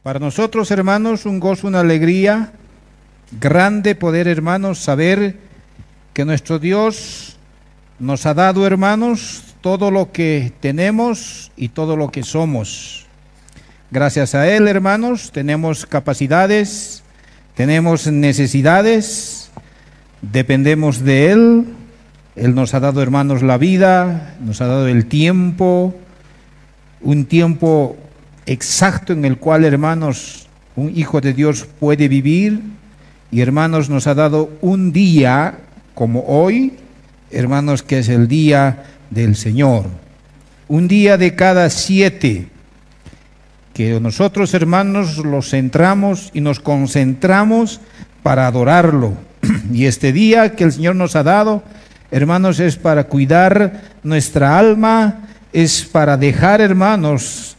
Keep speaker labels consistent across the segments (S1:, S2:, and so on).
S1: Para nosotros, hermanos, un gozo, una alegría grande poder, hermanos, saber que nuestro Dios nos ha dado, hermanos, todo lo que tenemos y todo lo que somos. Gracias a Él, hermanos, tenemos capacidades, tenemos necesidades, dependemos de Él. Él nos ha dado, hermanos, la vida, nos ha dado el tiempo, un tiempo exacto en el cual, hermanos, un hijo de Dios puede vivir. Y, hermanos, nos ha dado un día como hoy, hermanos, que es el día del Señor. Un día de cada 7, que nosotros, hermanos, lo centramos y nos concentramos para adorarlo. Y este día que el Señor nos ha dado, hermanos, es para cuidar nuestra alma, es para dejar, hermanos,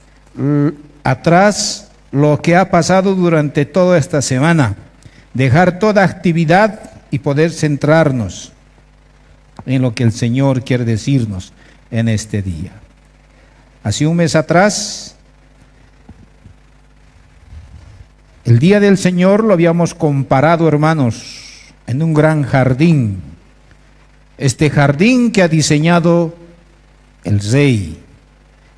S1: atrás lo que ha pasado durante toda esta semana, dejar toda actividad y poder centrarnos en lo que el Señor quiere decirnos en este día. Hace un mes atrás, el día del Señor lo habíamos comparado, hermanos, en un gran jardín. Este jardín que ha diseñado el rey.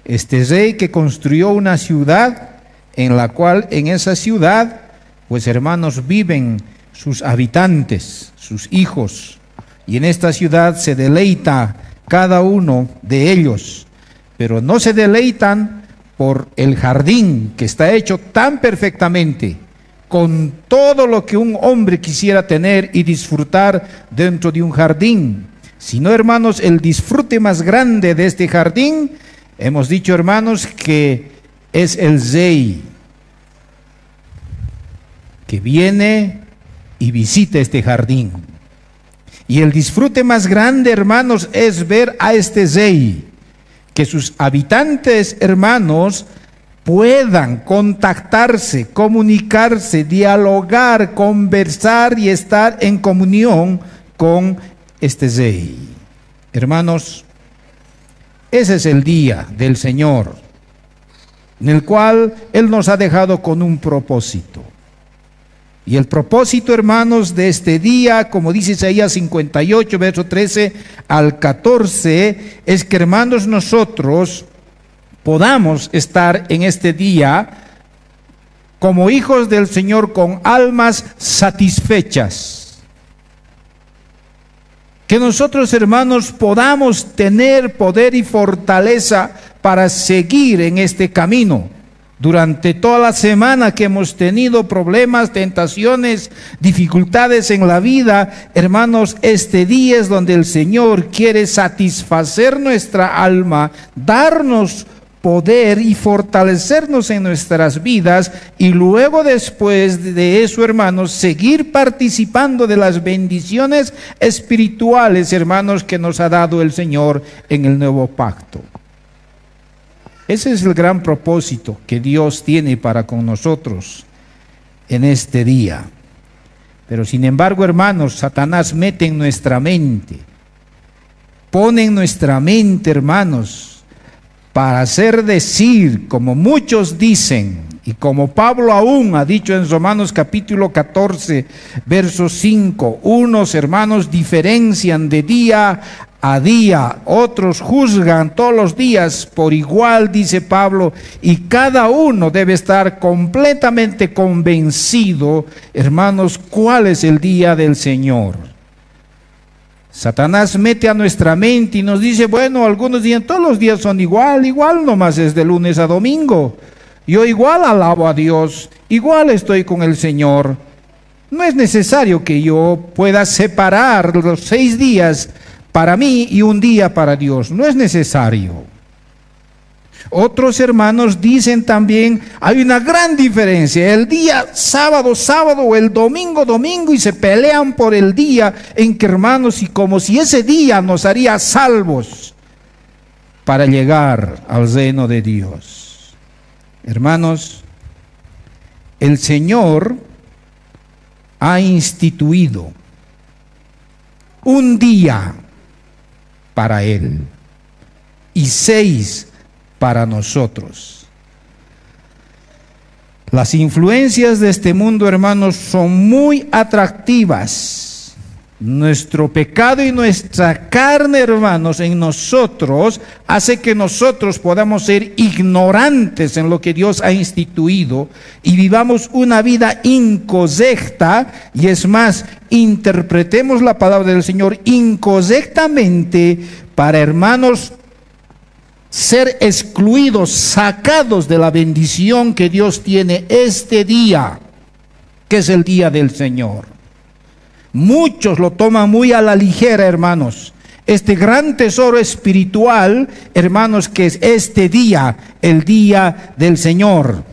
S1: Este rey que construyó una ciudad en la cual, en esa ciudad, pues, hermanos, viven sus habitantes, sus hijos. Y en esta ciudad se deleita cada uno de ellos. Pero no se deleitan por el jardín que está hecho tan perfectamente, con todo lo que un hombre quisiera tener y disfrutar dentro de un jardín, sino, hermanos, el disfrute más grande de este jardín, hemos dicho, hermanos, que es el rey que viene y visita este jardín. Y el disfrute más grande, hermanos, es ver a este rey, que sus habitantes, hermanos, puedan contactarse, comunicarse, dialogar, conversar y estar en comunión con este rey. Hermanos, ese es el día del Señor, en el cual Él nos ha dejado con un propósito. Y el propósito, hermanos, de este día, como dice Isaías 58, verso 13 al 14, es que, hermanos, nosotros podamos estar en este día como hijos del Señor con almas satisfechas. Que nosotros, hermanos, podamos tener poder y fortaleza para seguir en este camino. Durante toda la semana que hemos tenido problemas, tentaciones, dificultades en la vida, hermanos, este día es donde el Señor quiere satisfacer nuestra alma, darnos poder y fortalecernos en nuestras vidas, y luego, después de eso, hermanos, seguir participando de las bendiciones espirituales, hermanos, que nos ha dado el Señor en el nuevo pacto. Ese es el gran propósito que Dios tiene para con nosotros en este día. Pero sin embargo, hermanos, Satanás mete en nuestra mente, pone en nuestra mente, hermanos, para hacer decir, como muchos dicen, y como Pablo aún ha dicho en Romanos capítulo 14, verso 5, unos, hermanos, diferencian de día a día, otros juzgan todos los días por igual, dice Pablo, y cada uno debe estar completamente convencido, hermanos, cuál es el día del Señor. Satanás mete a nuestra mente y nos dice, bueno, algunos dicen, todos los días son igual nomás es de lunes a domingo. Yo igual alabo a Dios, igual estoy con el Señor. No es necesario que yo pueda separar los 6 días para mí y un día para Dios. No es necesario. Otros, hermanos, dicen también, hay una gran diferencia, el día sábado, sábado, o el domingo, domingo, y se pelean por el día en que, hermanos, y como si ese día nos haría salvos para llegar al reino de Dios. Hermanos, el Señor ha instituido un día para Él y 6 para nosotros. Las influencias de este mundo, hermanos, son muy atractivas. Nuestro pecado y nuestra carne, hermanos, en nosotros hace que nosotros podamos ser ignorantes en lo que Dios ha instituido y vivamos una vida incorrecta, y es más, interpretemos la palabra del Señor incorrectamente para, hermanos, ser excluidos, sacados de la bendición que Dios tiene este día, que es el día del Señor. Muchos lo toman muy a la ligera, hermanos, este gran tesoro espiritual, hermanos, que es este día, el día del Señor.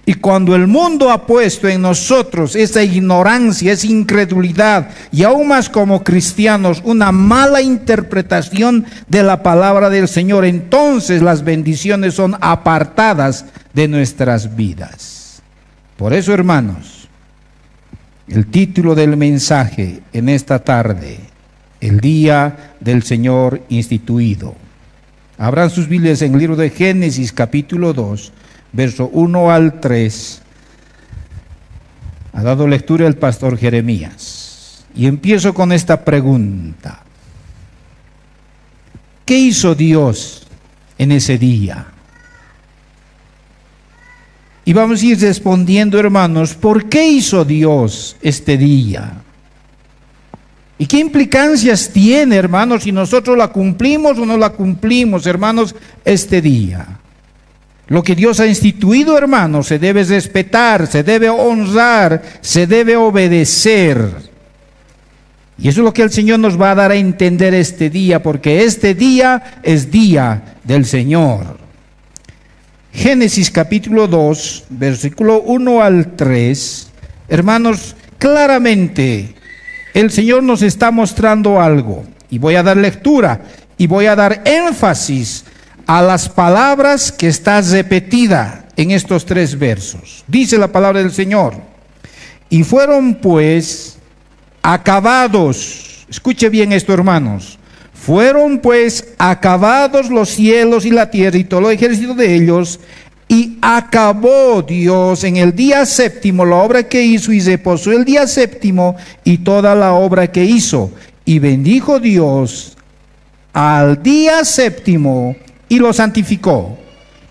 S1: Y cuando el mundo ha puesto en nosotros esa ignorancia, esa incredulidad, y aún más como cristianos, una mala interpretación de la palabra del Señor, entonces las bendiciones son apartadas de nuestras vidas. Por eso, hermanos, el título del mensaje en esta tarde: el día del Señor instituido. Abran sus Biblias en el libro de Génesis, capítulo 2, verso 1 al 3. Ha dado lectura el pastor Jeremías. Y empiezo con esta pregunta: ¿qué hizo Dios en ese día? Y vamos a ir respondiendo, hermanos, ¿por qué hizo Dios este día? ¿Y qué implicancias tiene, hermanos, si nosotros la cumplimos o no la cumplimos, hermanos, este día? Lo que Dios ha instituido, hermanos, se debe respetar, se debe honrar, se debe obedecer. Y eso es lo que el Señor nos va a dar a entender este día, porque este día es día del Señor. Génesis capítulo 2, versículo 1 al 3, hermanos, claramente el Señor nos está mostrando algo. Y voy a dar lectura y voy a dar énfasis a las palabras que están repetidas en estos 3 versos. Dice la palabra del Señor: y fueron pues acabados, escuche bien esto, hermanos, fueron pues acabados los cielos y la tierra y todo el ejército de ellos, y acabó Dios en el día séptimo la obra que hizo, y reposó el día séptimo y toda la obra que hizo. Y bendijo Dios al día séptimo y lo santificó,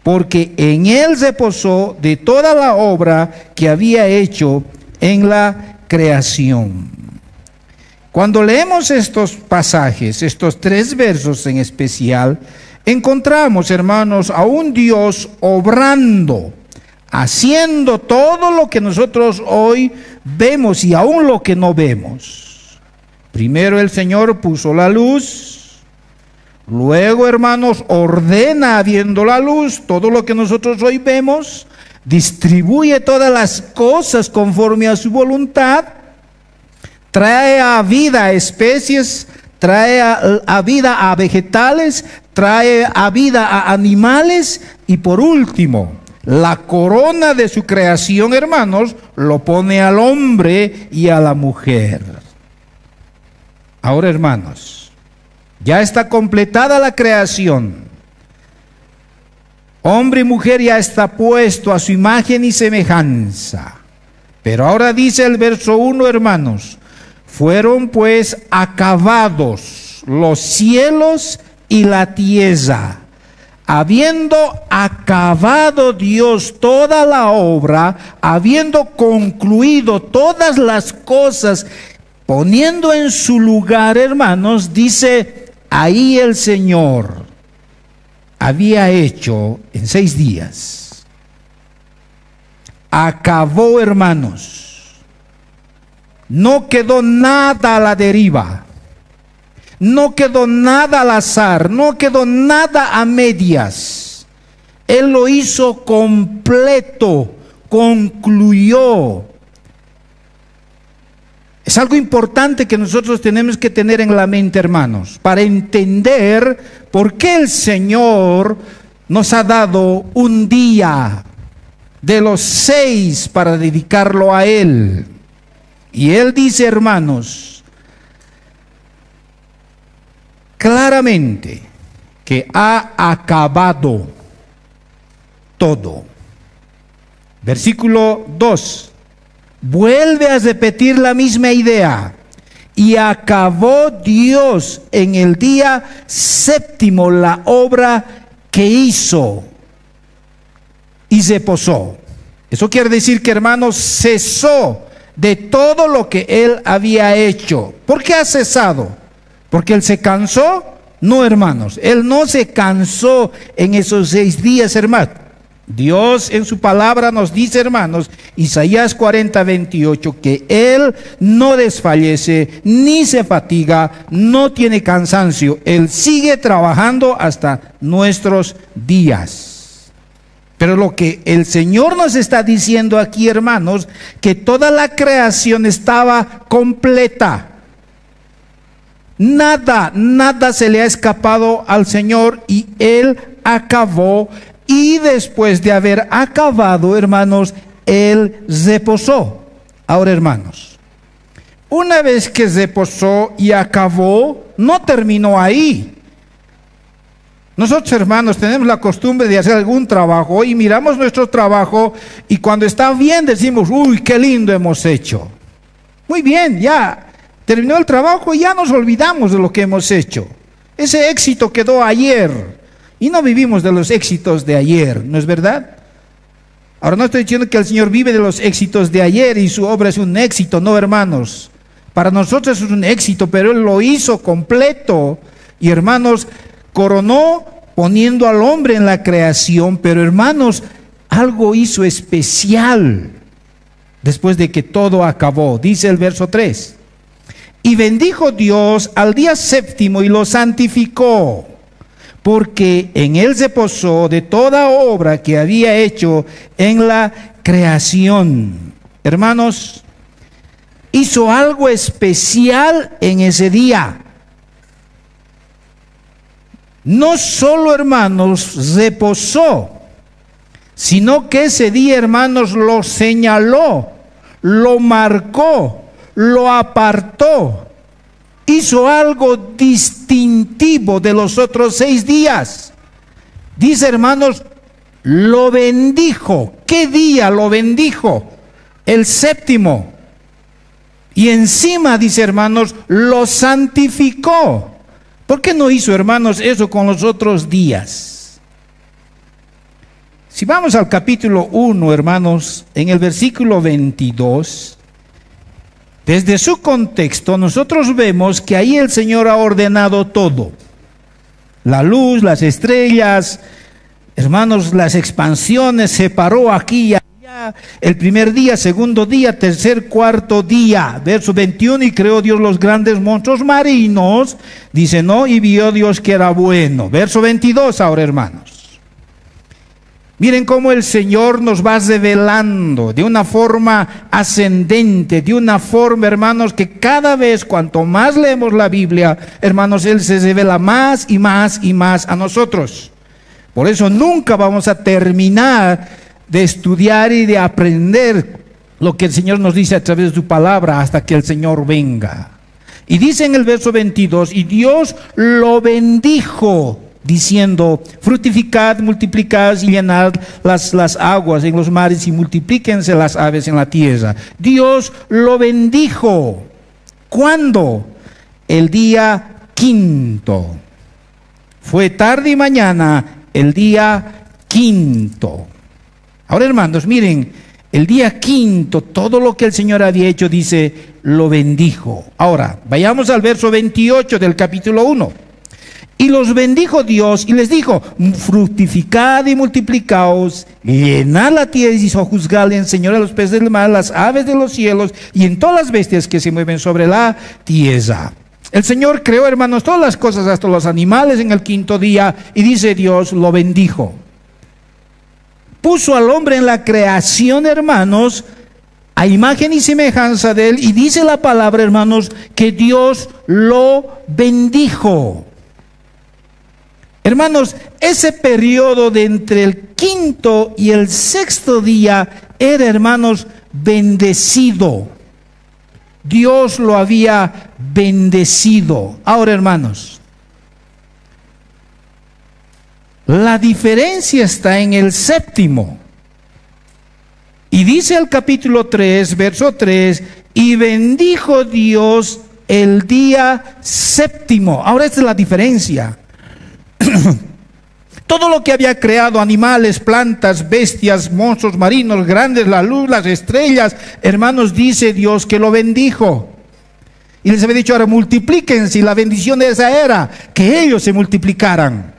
S1: porque en él reposó de toda la obra que había hecho en la creación. Cuando leemos estos pasajes, estos 3 versos en especial, encontramos, hermanos, a un Dios obrando, haciendo todo lo que nosotros hoy vemos y aún lo que no vemos. Primero el Señor puso la luz, luego, hermanos, ordena, habiendo la luz, todo lo que nosotros hoy vemos, distribuye todas las cosas conforme a su voluntad, trae a vida a especies, trae a vida a vegetales, trae a vida a animales, y por último, la corona de su creación, hermanos, lo pone al hombre y a la mujer. Ahora, hermanos, ya está completada la creación. Hombre y mujer ya está puesto a su imagen y semejanza. Pero ahora dice el verso 1, hermanos: fueron pues acabados los cielos y la tierra. Habiendo acabado Dios toda la obra, habiendo concluido todas las cosas, poniendo en su lugar, hermanos, dice ahí el Señor había hecho en 6 días. Acabó, hermanos. No quedó nada a la deriva, no quedó nada al azar, no quedó nada a medias. Él lo hizo completo, concluyó. Es algo importante que nosotros tenemos que tener en la mente, hermanos, para entender por qué el Señor nos ha dado un día de los 6 para dedicarlo a Él. Y Él dice, hermanos, claramente que ha acabado todo. Versículo 2. Vuelve a repetir la misma idea. Y acabó Dios en el día séptimo la obra que hizo y reposó. Eso quiere decir que, hermanos, cesó de todo lo que él había hecho. ¿Por qué ha cesado? ¿Porque él se cansó? No, hermanos, él no se cansó en esos 6 días, hermanos. Dios en su palabra nos dice, hermanos, Isaías 40:28, que él no desfallece ni se fatiga, no tiene cansancio. Él sigue trabajando hasta nuestros días. Pero lo que el Señor nos está diciendo aquí, hermanos, que toda la creación estaba completa. Nada se le ha escapado al Señor, y él acabó. Y después de haber acabado, hermanos, él reposó. Ahora, hermanos, una vez que reposó y acabó, no terminó ahí. Nosotros, hermanos, tenemos la costumbre de hacer algún trabajo y miramos nuestro trabajo, y cuando está bien decimos: uy, qué lindo hemos hecho. Muy bien, ya terminó el trabajo y ya nos olvidamos de lo que hemos hecho. Ese éxito quedó ayer. Y no vivimos de los éxitos de ayer, ¿no es verdad? Ahora, no estoy diciendo que el Señor vive de los éxitos de ayer y su obra es un éxito, no, hermanos. Para nosotros es un éxito, pero Él lo hizo completo. Y, hermanos, coronó poniendo al hombre en la creación, pero, hermanos, algo hizo especial después de que todo acabó. Dice el verso 3. Y bendijo Dios al día séptimo y lo santificó, porque en él se reposó de toda obra que había hecho en la creación. Hermanos, hizo algo especial en ese día. No solo, hermanos, reposó, sino que ese día, hermanos, lo señaló, lo marcó, lo apartó. Hizo algo distintivo de los otros 6 días. Dice, hermanos, lo bendijo. ¿Qué día lo bendijo? El séptimo. Y encima, dice, hermanos, lo santificó. ¿Por qué no hizo, hermanos, eso con los otros días? Si vamos al capítulo 1, hermanos, en el versículo 22... desde su contexto, nosotros vemos que ahí el Señor ha ordenado todo. La luz, las estrellas, hermanos, las expansiones, separó aquí y allá, el primer día, segundo día, tercer, cuarto día. Verso 21, y creó Dios los grandes monstruos marinos, dice, no, y vio Dios que era bueno. Verso 22 ahora, hermanos. Miren cómo el Señor nos va revelando de una forma ascendente, de una forma, hermanos, que cada vez cuanto más leemos la Biblia, hermanos, Él se revela más y más y más a nosotros. Por eso nunca vamos a terminar de estudiar y de aprender lo que el Señor nos dice a través de su palabra hasta que el Señor venga. Y dice en el verso 22, y Dios lo bendijo, diciendo, fructificad, multiplicad y llenad las aguas en los mares y multiplíquense las aves en la tierra. Dios lo bendijo. ¿Cuándo? El día quinto. Fue tarde y mañana el día quinto. Ahora, hermanos, miren, el día quinto, todo lo que el Señor había hecho, dice, lo bendijo. Ahora, vayamos al verso 28 del capítulo 1. Y los bendijo Dios y les dijo, fructificad y multiplicaos, llenad la tierra y sojuzgadla, enseñad a los peces del mar, las aves de los cielos y en todas las bestias que se mueven sobre la tierra. El Señor creó, hermanos, todas las cosas, hasta los animales, en el quinto día, y dice Dios, lo bendijo. Puso al hombre en la creación, hermanos, a imagen y semejanza de él, y dice la palabra, hermanos, que Dios lo bendijo. Hermanos, ese periodo de entre el quinto y el sexto día era, hermanos, bendecido. Dios lo había bendecido. Ahora, hermanos, la diferencia está en el séptimo. Y dice el capítulo 3, verso 3, y bendijo Dios el día séptimo. Ahora esta es la diferencia. Todo lo que había creado, animales, plantas, bestias, monstruos marinos, grandes, la luz, las estrellas, hermanos, dice Dios que lo bendijo. Y les había dicho, ahora multiplíquense, y la bendición de esa era que ellos se multiplicaran.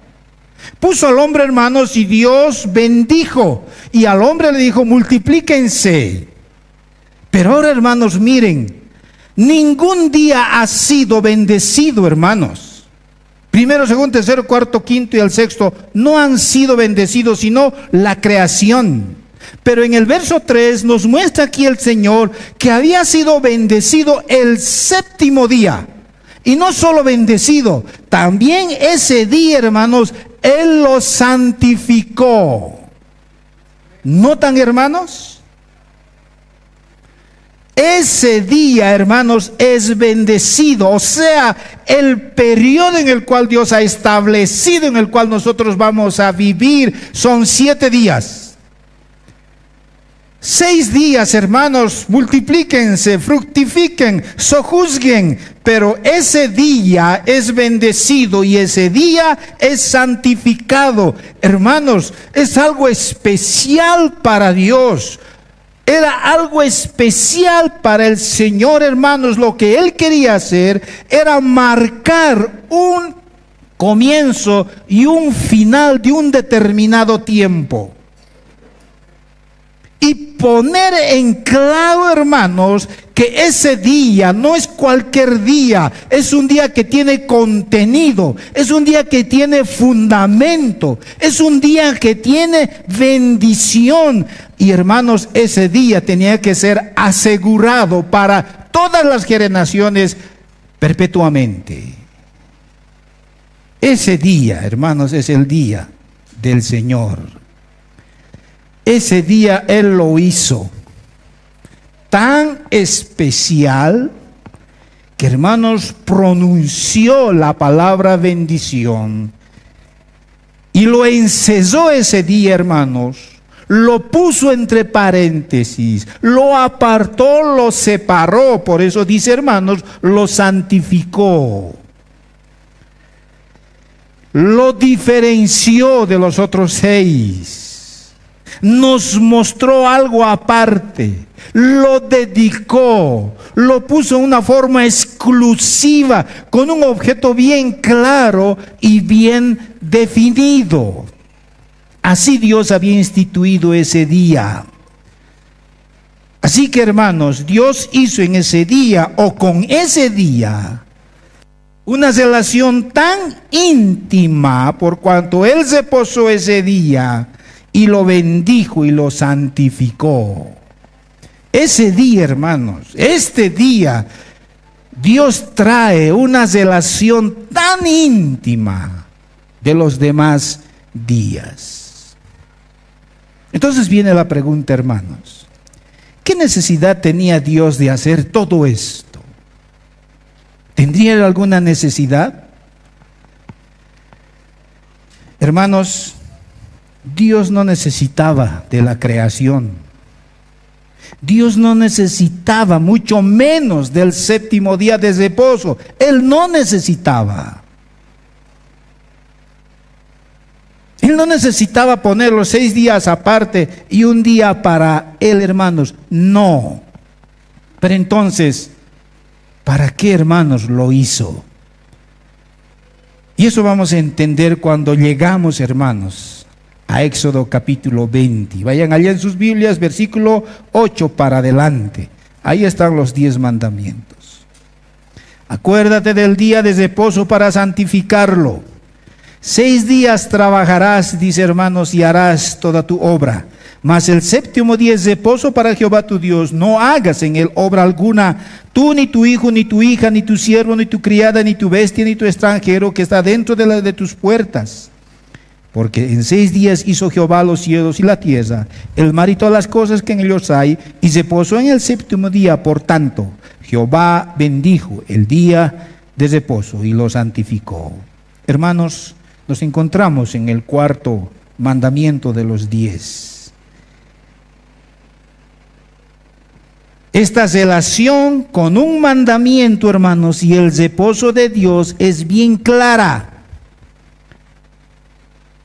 S1: Puso al hombre, hermanos, y Dios bendijo, y al hombre le dijo, multiplíquense. Pero ahora, hermanos, miren, ningún día ha sido bendecido, hermanos. Primero, segundo, tercero, cuarto, quinto y el sexto no han sido bendecidos, sino la creación. Pero en el verso 3 nos muestra aquí el Señor que había sido bendecido el séptimo día. Y no solo bendecido, también ese día, hermanos, Él lo santificó. ¿Notan, hermanos? Ese día, hermanos, es bendecido, o sea, el periodo en el cual Dios ha establecido, en el cual nosotros vamos a vivir, son 7 días. 6 días, hermanos, multiplíquense, fructifiquen, sojuzguen, pero ese día es bendecido y ese día es santificado. Hermanos, es algo especial para Dios. Era algo especial para el Señor, hermanos. Lo que Él quería hacer era marcar un comienzo y un final de un determinado tiempo. Y poner en claro, hermanos, que ese día no es cualquier día, es un día que tiene contenido, es un día que tiene fundamento, es un día que tiene bendición. Y hermanos, ese día tenía que ser asegurado para todas las generaciones perpetuamente. Ese día, hermanos, es el día del Señor. Ese día Él lo hizo tan especial que, hermanos, pronunció la palabra bendición y lo encesó ese día, hermanos. Lo puso entre paréntesis, lo apartó, lo separó. Por eso dice, hermanos, lo santificó. Lo diferenció de los otros 6. Nos mostró algo aparte, lo dedicó, lo puso en una forma exclusiva, con un objeto bien claro y bien definido. Así Dios había instituido ese día. Así que, hermanos, Dios hizo en ese día, o con ese día, una relación tan íntima, por cuanto Él se posó ese día y lo bendijo y lo santificó. Ese día, hermanos, este día, Dios trae una relación tan íntima de los demás días. Entonces viene la pregunta, hermanos, ¿qué necesidad tenía Dios de hacer todo esto? ¿Tendría alguna necesidad? Hermanos, Dios no necesitaba de la creación. Dios no necesitaba, mucho menos del séptimo día de reposo. Él no necesitaba. Él no necesitaba poner los 6 días aparte y un día para Él, hermanos. No. Pero entonces, ¿para qué, hermanos, lo hizo? Y eso vamos a entender cuando llegamos, hermanos, a Éxodo capítulo 20. Vayan allá en sus Biblias, versículo 8 para adelante. Ahí están los 10 mandamientos. Acuérdate del día de reposo para santificarlo. 6 días trabajarás, dice, hermanos, y harás toda tu obra. Mas el séptimo día es reposo para Jehová tu Dios. No hagas en él obra alguna, tú, ni tu hijo, ni tu hija, ni tu siervo, ni tu criada, ni tu bestia, ni tu extranjero que está dentro de tus puertas. Porque en 6 días hizo Jehová los cielos y la tierra, el mar y todas las cosas que en ellos hay, y reposó en el séptimo día. Por tanto, Jehová bendijo el día de reposo y lo santificó. Hermanos, nos encontramos en el 4º mandamiento de los 10. Esta relación con un mandamiento, hermanos, y el reposo de Dios es bien clara.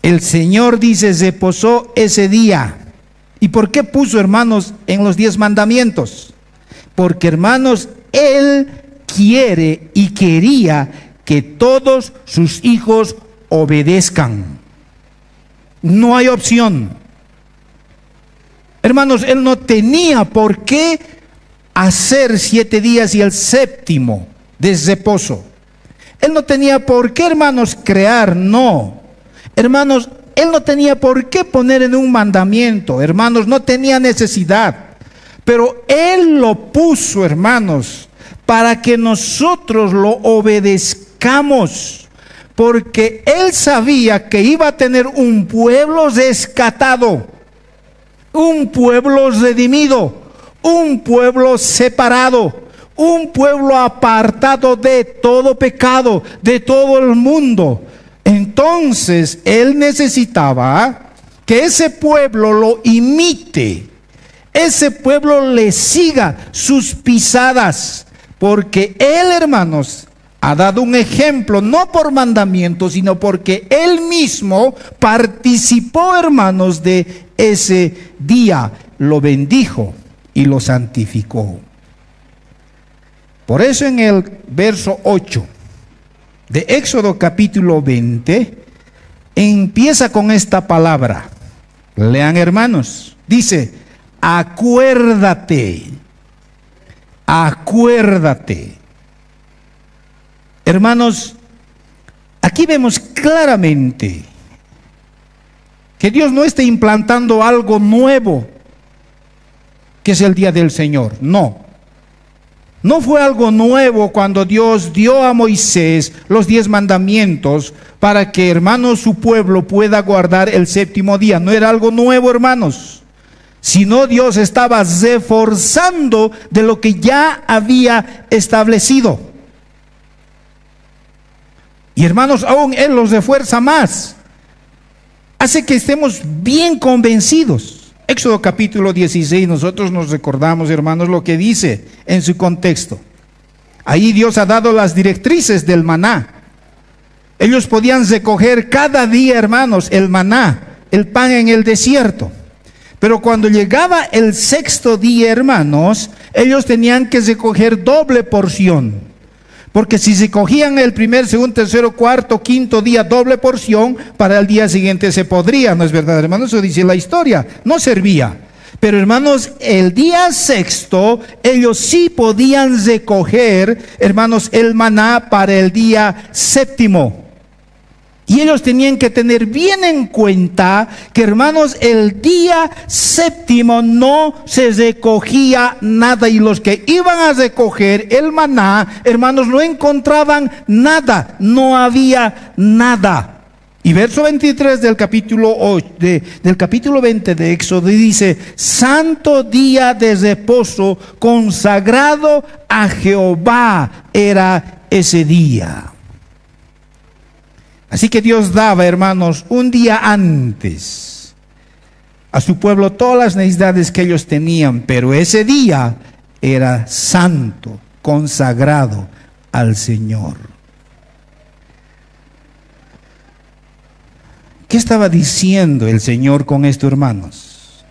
S1: El Señor dice, reposó ese día. ¿Y por qué puso, hermanos, en los 10 mandamientos? Porque, hermanos, Él quiere y quería que todos sus hijos obedezcan. No hay opción. Hermanos, Él no tenía por qué hacer 7 días y el séptimo de reposo. Él no tenía por qué, hermanos, crear, no. Hermanos, Él no tenía por qué poner en un mandamiento, hermanos, no tenía necesidad. Pero Él lo puso, hermanos, para que nosotros lo obedezcamos. Porque Él sabía que iba a tener un pueblo rescatado, un pueblo redimido, un pueblo separado, un pueblo apartado de todo pecado, de todo el mundo. Entonces Él necesitaba que ese pueblo lo imite, ese pueblo le siga sus pisadas, porque Él, hermanos, ha dado un ejemplo, no por mandamiento, sino porque Él mismo participó, hermanos, de ese día, lo bendijo y lo santificó. Por eso en el verso 8 de Éxodo capítulo 20, empieza con esta palabra. Lean, hermanos. Dice, acuérdate, acuérdate. Hermanos, aquí vemos claramente que Dios no está implantando algo nuevo, que es el día del Señor. No. No fue algo nuevo cuando Dios dio a Moisés los 10 mandamientos para que, hermanos, su pueblo pueda guardar el séptimo día. No era algo nuevo, hermanos, sino Dios estaba reforzando de lo que ya había establecido. Y, hermanos, aún Él los refuerza más. Hace que estemos bien convencidos. Éxodo capítulo 16, nosotros nos recordamos, hermanos, lo que dice en su contexto. Ahí Dios ha dado las directrices del maná. Ellos podían recoger cada día, hermanos, el maná, el pan en el desierto. Pero cuando llegaba el 6º día, hermanos, ellos tenían que recoger doble porción. Porque si se cogían el primer, segundo, tercero, cuarto, quinto día doble porción, para el día siguiente se podría, ¿no es verdad, hermanos? Eso dice la historia, no servía. Pero, hermanos, el día 6º, ellos sí podían recoger, hermanos, el maná para el día 7º. Y ellos tenían que tener bien en cuenta que, hermanos, el día 7º no se recogía nada. Y los que iban a recoger el maná, hermanos, no encontraban nada. No había nada. Y verso 23 del capítulo 20 de Éxodo dice, santo día de reposo consagrado a Jehová era ese día. Así que Dios daba, hermanos, un día antes a su pueblo todas las necesidades que ellos tenían, pero ese día era santo, consagrado al Señor. ¿Qué estaba diciendo el Señor con esto, hermanos?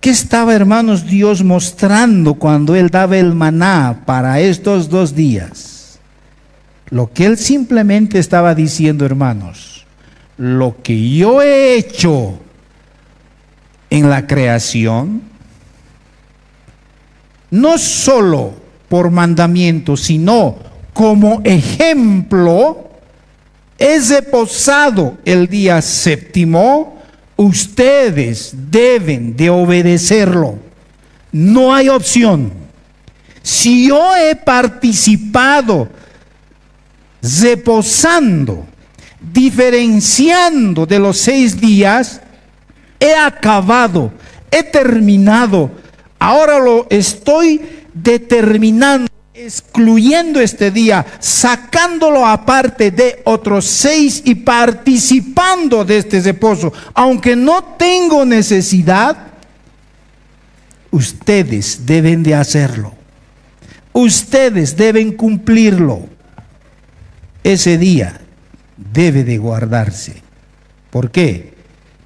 S1: ¿Qué estaba, hermanos, Dios mostrando cuando Él daba el maná para estos 2 días? Lo que Él simplemente estaba diciendo, hermanos, lo que yo he hecho en la creación, no solo por mandamiento, sino como ejemplo, es reposado el día 7º, ustedes deben de obedecerlo. No hay opción. Si yo he participado reposando, diferenciando de los 6 días, he acabado, he terminado. Ahora lo estoy determinando, excluyendo este día, sacándolo aparte de otros 6 y participando de este reposo. Aunque no tengo necesidad, ustedes deben de hacerlo. Ustedes deben cumplirlo. Ese día debe de guardarse. ¿Por qué?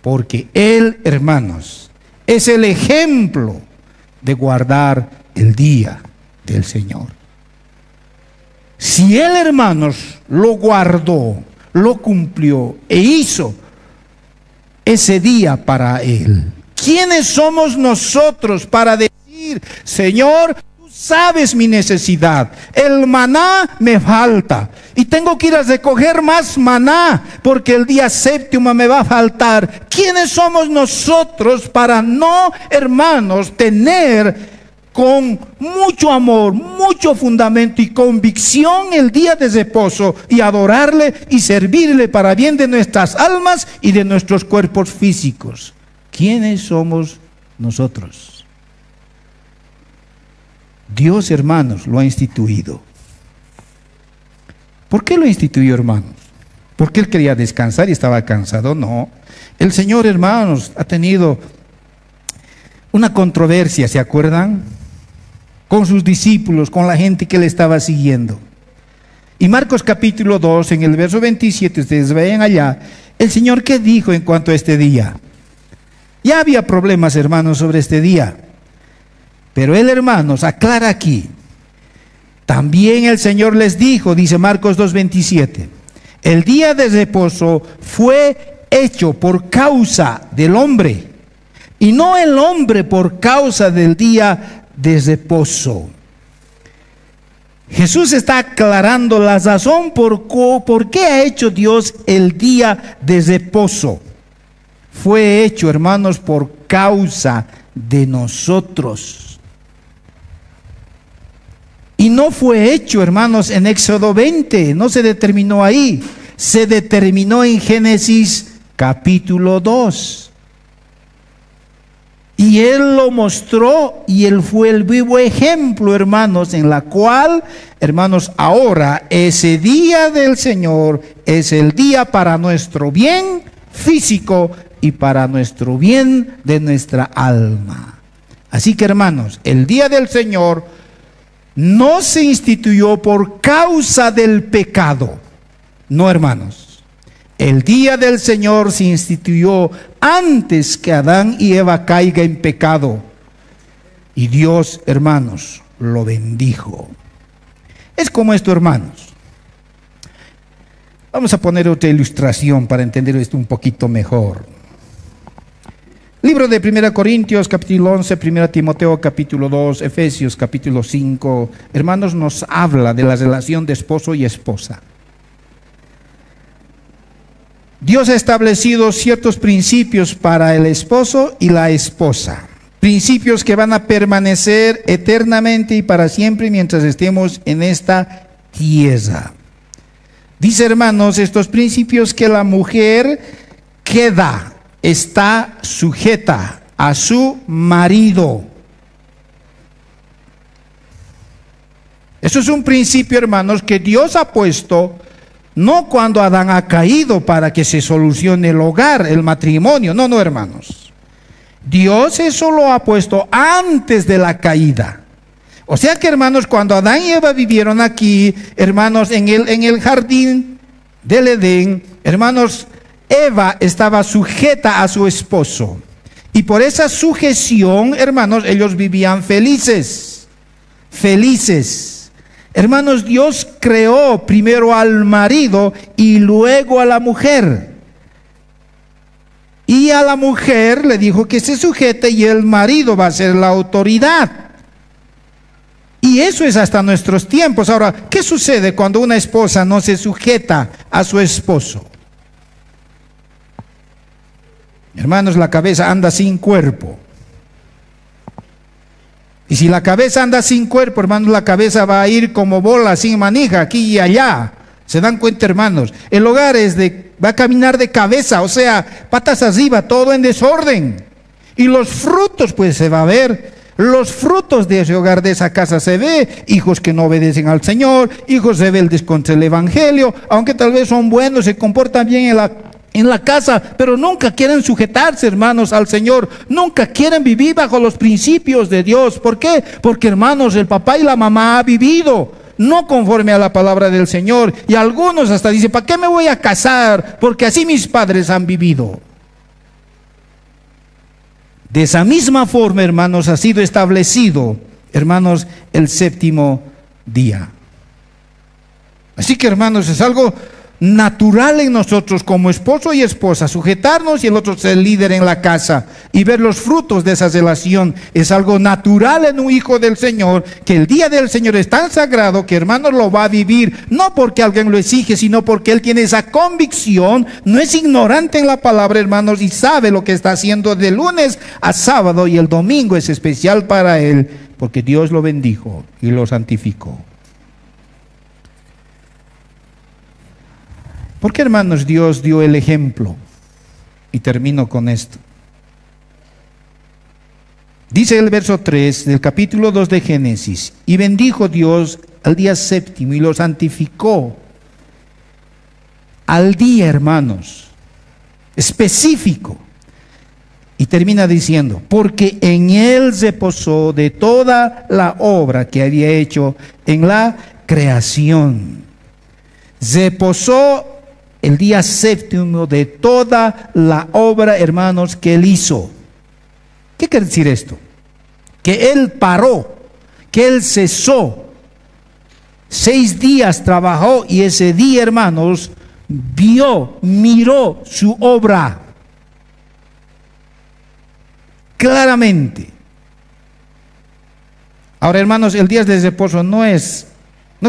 S1: Porque Él, hermanos, es el ejemplo de guardar el día del Señor. Si Él, hermanos, lo guardó, lo cumplió e hizo ese día para Él, ¿quiénes somos nosotros para decir, Señor, tú sabes mi necesidad, el maná me falta y tengo que ir a recoger más maná porque el día séptimo me va a faltar? ¿Quiénes somos nosotros para no, hermanos, tener con mucho amor, mucho fundamento y convicción el día de reposo y adorarle y servirle para bien de nuestras almas y de nuestros cuerpos físicos? ¿Quiénes somos nosotros? Dios, hermanos, lo ha instituido. ¿Por qué lo instituyó, hermanos? ¿Porque Él quería descansar y estaba cansado? No. El Señor, hermanos, ha tenido una controversia, ¿se acuerdan? Con sus discípulos, con la gente que le estaba siguiendo. Y Marcos capítulo 2, en el verso 27, ustedes vayan allá, el Señor, ¿qué dijo en cuanto a este día? Ya había problemas, hermanos, sobre este día. Pero Él, hermanos, aclara aquí. También el Señor les dijo, dice Marcos 2:27, el día de reposo fue hecho por causa del hombre, y no el hombre por causa del día de reposo. Jesús está aclarando la razón por qué ha hecho Dios el día de reposo. Fue hecho, hermanos, por causa de nosotros. Y no fue hecho, hermanos, en Éxodo 20, no se determinó ahí, se determinó en Génesis capítulo 2. Y Él lo mostró y Él fue el vivo ejemplo, hermanos, en la cual, hermanos, ahora ese día del Señor es el día para nuestro bien físico y para nuestro bien de nuestra alma. Así que, hermanos, el día del Señor no se instituyó por causa del pecado. No, hermanos. El día del Señor se instituyó antes que Adán y Eva caigan en pecado. Y Dios, hermanos, lo bendijo. Es como esto, hermanos. Vamos a poner otra ilustración para entender esto un poquito mejor. Libro de 1 Corintios, capítulo 11, 1 Timoteo, capítulo 2, Efesios, capítulo 5. Hermanos, nos habla de la relación de esposo y esposa. Dios ha establecido ciertos principios para el esposo y la esposa. Principios que van a permanecer eternamente y para siempre mientras estemos en esta tierra. Dice, hermanos, estos principios que la mujer está sujeta a su marido. Eso es un principio, hermanos, que Dios ha puesto no cuando Adán ha caído para que se solucione el hogar, el matrimonio. No, hermanos. Dios eso lo ha puesto antes de la caída. O sea que, hermanos, cuando Adán y Eva vivieron aquí, hermanos, en el jardín del Edén, hermanos, Eva estaba sujeta a su esposo. Y por esa sujeción, hermanos, ellos vivían felices. Felices. Hermanos, Dios creó primero al marido y luego a la mujer. Y a la mujer le dijo que se sujete y el marido va a ser la autoridad. Y eso es hasta nuestros tiempos. Ahora, ¿qué sucede cuando una esposa no se sujeta a su esposo? Hermanos, la cabeza anda sin cuerpo. Y si la cabeza anda sin cuerpo, hermanos, la cabeza va a ir como bola, sin manija, aquí y allá. ¿Se dan cuenta, hermanos? El hogar va a caminar de cabeza, o sea, patas arriba, todo en desorden. Y los frutos, pues se va a ver. Los frutos de ese hogar, de esa casa se ve. Hijos que no obedecen al Señor, hijos rebeldes contra el Evangelio, aunque tal vez son buenos, se comportan bien en la casa, pero nunca quieren sujetarse, hermanos, al Señor. Nunca quieren vivir bajo los principios de Dios. ¿Por qué? Porque, hermanos, el papá y la mamá han vivido no conforme a la palabra del Señor. Y algunos hasta dicen, ¿para qué me voy a casar? Porque así mis padres han vivido. De esa misma forma, hermanos, ha sido establecido, hermanos, el séptimo día. Así que, hermanos, es algo natural en nosotros como esposo y esposa, sujetarnos y el otro ser líder en la casa y ver los frutos de esa relación. Es algo natural en un hijo del Señor, que el día del Señor es tan sagrado que, hermanos, lo va a vivir, no porque alguien lo exige, sino porque él tiene esa convicción, no es ignorante en la palabra, hermanos, y sabe lo que está haciendo de lunes a sábado, y el domingo es especial para él, porque Dios lo bendijo y lo santificó. Porque, hermanos, Dios dio el ejemplo. Y termino con esto. Dice el verso 3 del capítulo 2 de Génesis: y bendijo Dios al día séptimo y lo santificó. Al día, hermanos, específico. Y termina diciendo: porque en él se reposó de toda la obra que había hecho en la creación. Se reposó el día séptimo de toda la obra, hermanos, que él hizo. ¿Qué quiere decir esto? Que él paró, que él cesó. 6 días trabajó y ese día, hermanos, miró su obra claramente. Ahora, hermanos, el día de reposo no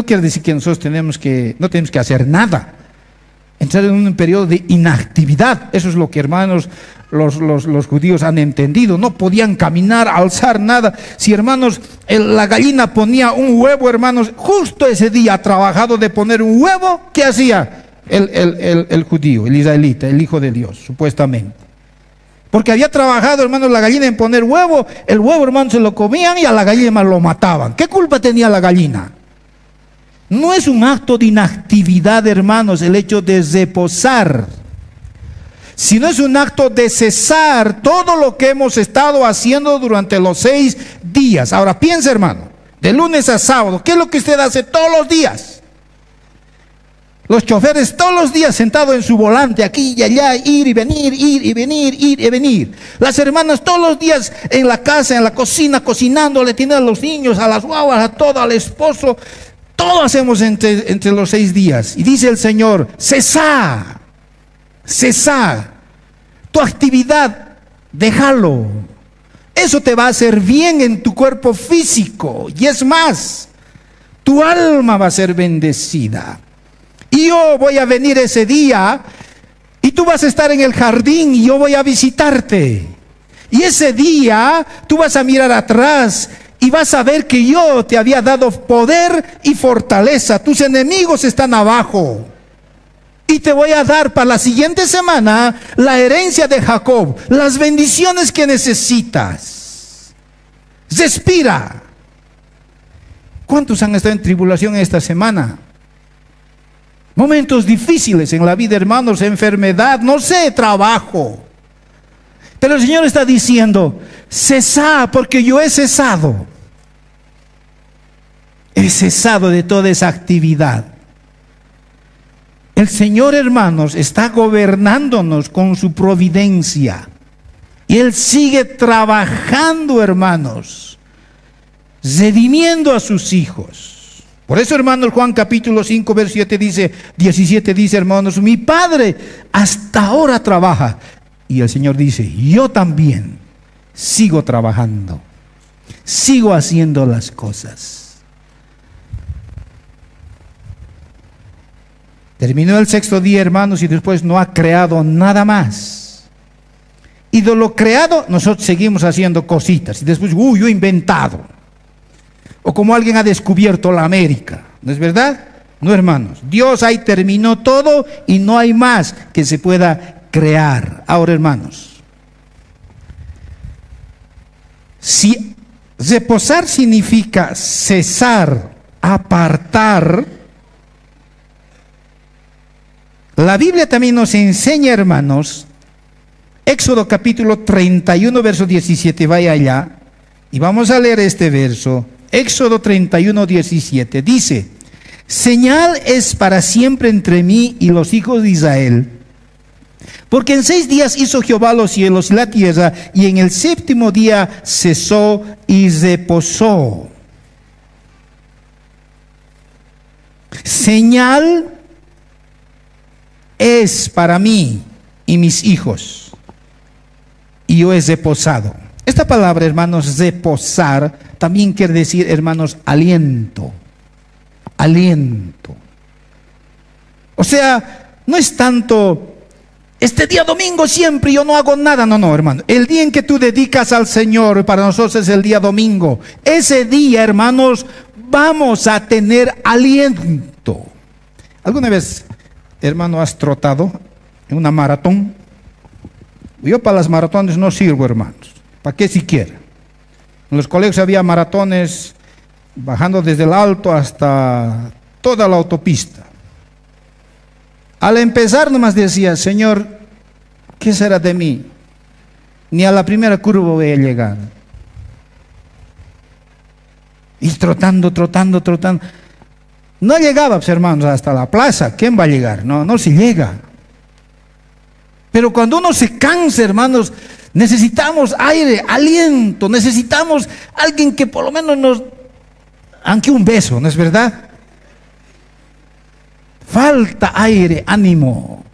S1: quiere decir que nosotros no tenemos que hacer nada. Entrar en un periodo de inactividad. Eso es lo que, hermanos, los judíos han entendido. No podían caminar, alzar nada. Si, hermanos, la gallina ponía un huevo, hermanos, justo ese día ha trabajado de poner un huevo, ¿qué hacía el judío, el israelita, el hijo de Dios, supuestamente? Porque había trabajado, hermanos, la gallina en poner huevo. El huevo, hermanos, se lo comían y a la gallina lo mataban. ¿Qué culpa tenía la gallina? No es un acto de inactividad, hermanos, el hecho de reposar, sino es un acto de cesar todo lo que hemos estado haciendo durante los 6 días. Ahora piensa, hermano, de lunes a sábado, ¿qué es lo que usted hace todos los días? Los choferes todos los días sentados en su volante, aquí y allá, ir y venir, ir y venir, ir y venir. Las hermanas todos los días en la casa, en la cocina, cocinando, le tienen a los niños, a las guaguas, a todo, al esposo. Todo hacemos entre los 6 días. Y dice el Señor: cesá, tu actividad, déjalo. Eso te va a hacer bien en tu cuerpo físico. Y es más, tu alma va a ser bendecida. Y yo voy a venir ese día y tú vas a estar en el jardín y yo voy a visitarte. Y ese día tú vas a mirar atrás y vas a ver que yo te había dado poder y fortaleza. Tus enemigos están abajo. Y te voy a dar para la siguiente semana la herencia de Jacob, las bendiciones que necesitas. Respira. ¿Cuántos han estado en tribulación esta semana? Momentos difíciles en la vida, hermanos, enfermedad, no sé, trabajo. Pero el Señor está diciendo: cesá, porque yo he cesado. He cesado de toda esa actividad. El Señor, hermanos, está gobernándonos con su providencia. Y Él sigue trabajando, hermanos, redimiendo a sus hijos. Por eso, hermanos, Juan capítulo 5, verso 17 dice, hermanos: mi Padre hasta ahora trabaja. Y el Señor dice: yo también sigo trabajando, sigo haciendo las cosas. Terminó el 6º día, hermanos, y después no ha creado nada más. Y de lo creado, nosotros seguimos haciendo cositas. Y después, yo he inventado. O como alguien ha descubierto la América. ¿No es verdad? No, hermanos. Dios ahí terminó todo y no hay más que se pueda crear. Ahora, hermanos, si reposar significa cesar, apartar, La Biblia también nos enseña, hermanos, Éxodo capítulo 31, verso 17, vaya allá, y vamos a leer este verso. Éxodo 31, 17, dice: señal es para siempre entre mí y los hijos de Israel, porque en 6 días hizo Jehová los cielos y la tierra, y en el 7º día cesó y reposó. Señal es para mí y mis hijos, y yo he reposado. Esta palabra, hermanos, reposar, también quiere decir, hermanos, aliento. Aliento. O sea, no es tanto este día domingo siempre yo no hago nada. No, no, hermano. El día en que tú dedicas al Señor, para nosotros es el día domingo. Ese día, hermanos, vamos a tener aliento. ¿Alguna vez, hermano, has trotado en una maratón? Yo para las maratones no sirvo, hermanos. ¿Para qué siquiera? En los colegios había maratones bajando desde el alto hasta toda la autopista. Al empezar nomás decía: Señor, ¿qué será de mí? Ni a la primera curva voy a llegar. Y trotando. No llegaba, pues, hermanos, hasta la plaza. ¿Quién va a llegar? No se llega. Pero cuando uno se cansa, hermanos, necesitamos aire, aliento, necesitamos alguien que por lo menos nos, aunque un beso, ¿no es verdad? Falta aire, ánimo.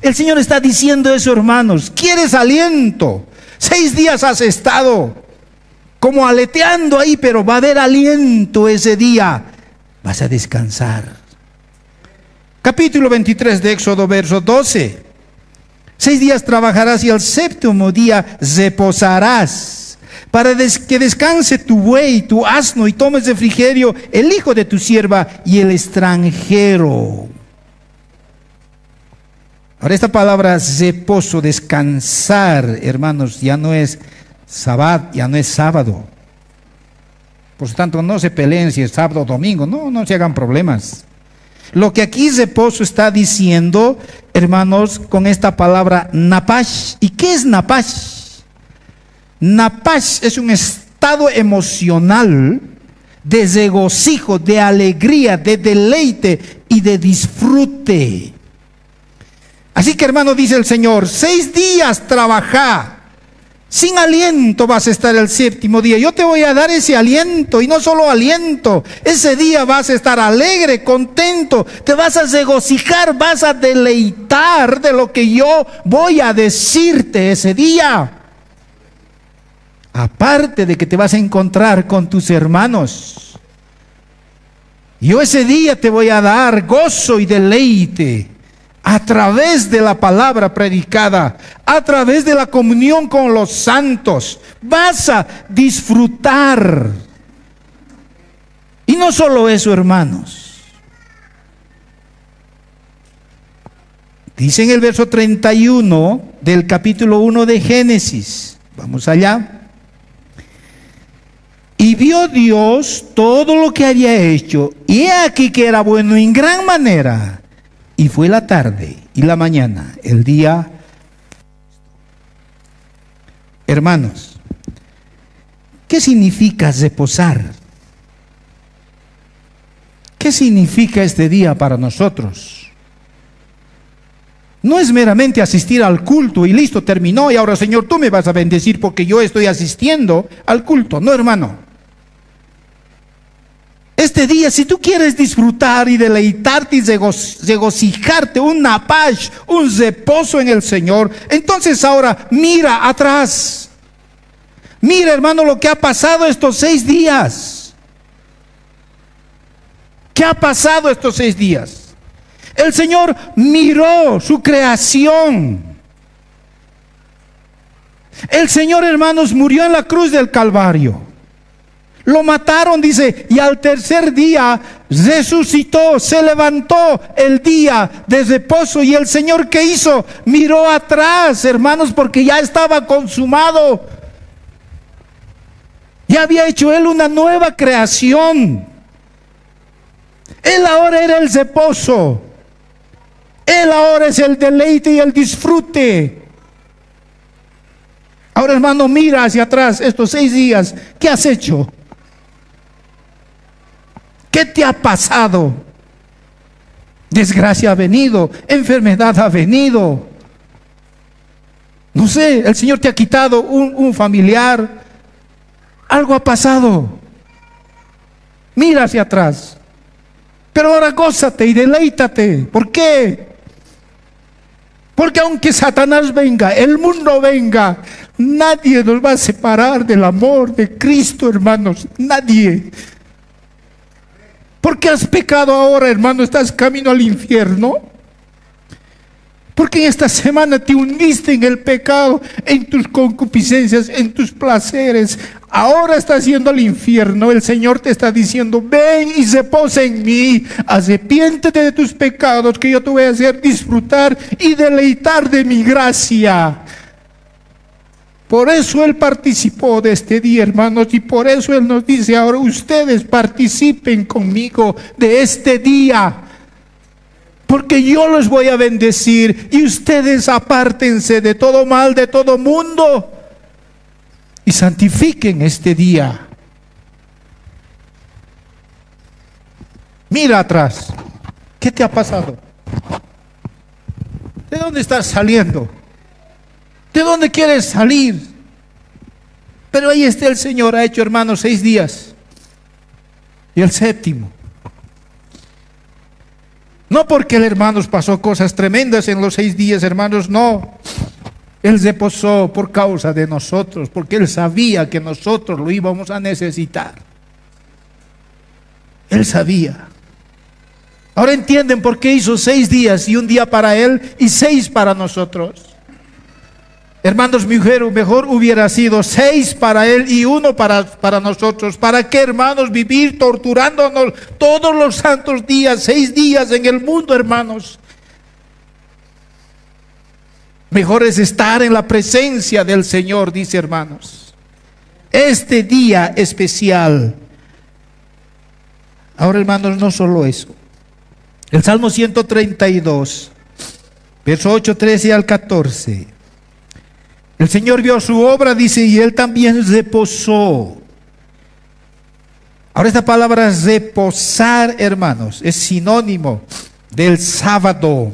S1: El Señor está diciendo eso, hermanos. ¿Quieres aliento? 6 días has estado como aleteando ahí, pero va a haber aliento ese día. Vas a descansar. Capítulo 23 de Éxodo, verso 12. 6 días trabajarás y al 7º día reposarás, para que descanse tu buey, tu asno, y tomes refrigerio el hijo de tu sierva y el extranjero. Ahora esta palabra reposo, descansar, hermanos, ya no es sabbat, ya no es sábado. Por lo tanto, no se peleen si es sábado o domingo, no se hagan problemas. Lo que aquí reposo está diciendo, hermanos, con esta palabra napash. ¿Y qué es napash? Napash es un estado emocional de regocijo, de alegría, de deleite y de disfrute. Así que, hermano, dice el Señor: 6 días trabajá, sin aliento vas a estar el 7º día. Yo te voy a dar ese aliento, y no solo aliento. Ese día vas a estar alegre, contento, te vas a regocijar, vas a deleitar de lo que yo voy a decirte ese día. Aparte de que te vas a encontrar con tus hermanos, yo ese día te voy a dar gozo y deleite a través de la palabra predicada, a través de la comunión con los santos. Vas a disfrutar. Y no solo eso, hermanos. Dice en el verso 31 del capítulo 1 de Génesis. Vamos allá. Y vio Dios todo lo que había hecho, y he aquí que era bueno en gran manera. Y fue la tarde y la mañana, el día. Hermanos, ¿qué significa reposar? ¿Qué significa este día para nosotros? No es meramente asistir al culto y listo, terminó, y ahora, Señor, tú me vas a bendecir porque yo estoy asistiendo al culto. No, hermano. Este día, si tú quieres disfrutar y deleitarte y regocijarte, un napash, un reposo en el Señor, entonces ahora mira atrás. Mira, hermano, lo que ha pasado estos 6 días. ¿Qué ha pasado estos 6 días? El Señor miró su creación. El Señor, hermanos, murió en la cruz del Calvario. Lo mataron, dice, y al 3er día resucitó, se levantó el día de reposo. Y el Señor, ¿qué hizo? Miró atrás, hermanos, porque ya estaba consumado. Ya había hecho Él una nueva creación. Él ahora era el reposo. Él ahora es el deleite y el disfrute. Ahora, hermano, mira hacia atrás estos 6 días. ¿Qué has hecho? ¿Qué te ha pasado? Desgracia ha venido, enfermedad ha venido. No sé, el Señor te ha quitado un familiar. Algo ha pasado. Mira hacia atrás. Pero ahora gózate y deleítate. ¿Por qué? Porque aunque Satanás venga, el mundo venga, nadie nos va a separar del amor de Cristo, hermanos. Nadie. ¿Por qué has pecado ahora, hermano? ¿Estás camino al infierno? Porque en esta semana te hundiste en el pecado, en tus concupiscencias, en tus placeres. Ahora estás yendo al infierno. El Señor te está diciendo: ven y reposa en mí. Arrepiéntete de tus pecados, que yo te voy a hacer disfrutar y deleitar de mi gracia. Por eso Él participó de este día, hermanos, y por eso Él nos dice ahora: ustedes participen conmigo de este día, porque yo los voy a bendecir y ustedes apártense de todo mal, de todo mundo, y santifiquen este día. Mira atrás. ¿Qué te ha pasado? ¿De dónde estás saliendo? ¿De dónde quieres salir? Pero ahí está el Señor, ha hecho, hermanos, 6 días. Y el 7º. No porque el hermanos pasó cosas tremendas en los 6 días, hermanos, no. Él reposó por causa de nosotros, porque Él sabía que nosotros lo íbamos a necesitar. Él sabía. Ahora entienden por qué hizo 6 días y un día para Él y 6 para nosotros. Hermanos, mejor hubiera sido 6 para Él y 1 para nosotros. ¿Para qué, hermanos, vivir torturándonos todos los santos días, 6 días en el mundo, hermanos? Mejor es estar en la presencia del Señor, dice, hermanos. Este día especial. Ahora, hermanos, no solo eso. El Salmo 132, verso 8, 13 al 14. El Señor vio su obra, dice, y Él también reposó. Ahora esta palabra reposar, hermanos, es sinónimo del sábado.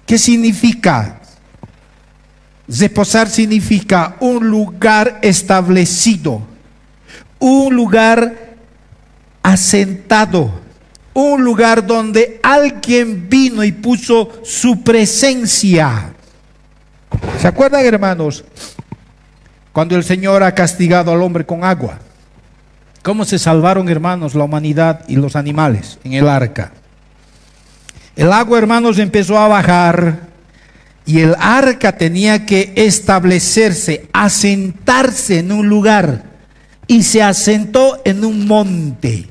S1: ¿Qué significa? Reposar significa un lugar establecido, un lugar asentado, un lugar donde alguien vino y puso su presencia. ¿Se acuerdan, hermanos? Cuando el Señor ha castigado al hombre con agua, ¿cómo se salvaron, hermanos, la humanidad y los animales en el arca? El agua, hermanos, empezó a bajar y el arca tenía que establecerse, asentarse en un lugar, y se asentó en un monte.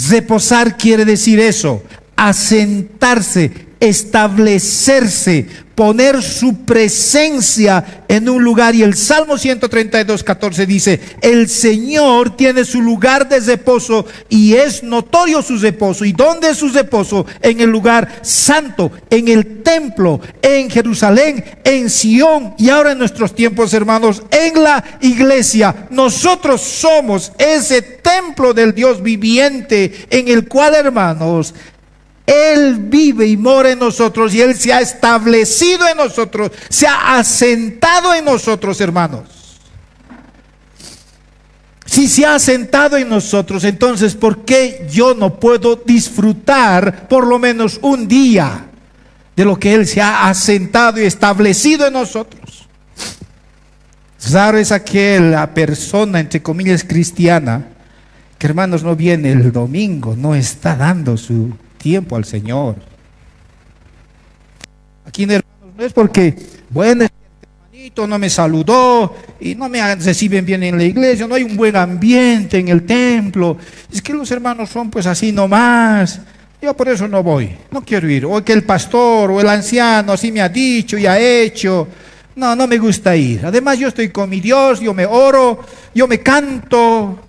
S1: Reposar quiere decir eso, asentarse, establecerse, poner su presencia en un lugar. Y el Salmo 132, 14 dice: el Señor tiene su lugar de reposo y es notorio su reposo. ¿Y dónde es su reposo? En el lugar santo, en el templo, en Jerusalén, en Sión, y ahora en nuestros tiempos, hermanos, en la iglesia. Nosotros somos ese templo del Dios viviente, en el cual, hermanos, Él vive y mora en nosotros, y Él se ha establecido en nosotros, se ha asentado en nosotros, hermanos. Si se ha asentado en nosotros, entonces ¿por qué yo no puedo disfrutar por lo menos un día de lo que Él se ha asentado y establecido en nosotros? Raro es aquella persona, entre comillas, cristiana, que, hermanos, no viene el domingo, no está dando su tiempo al Señor. Aquí, hermanos, no es porque, bueno, este hermanito no me saludó y no me reciben bien en la iglesia, no hay un buen ambiente en el templo, es que los hermanos son pues así nomás, yo por eso no voy, no quiero ir. O que el pastor o el anciano así me ha dicho y ha hecho, no me gusta ir. Además, yo estoy con mi Dios, yo me oro, yo me canto.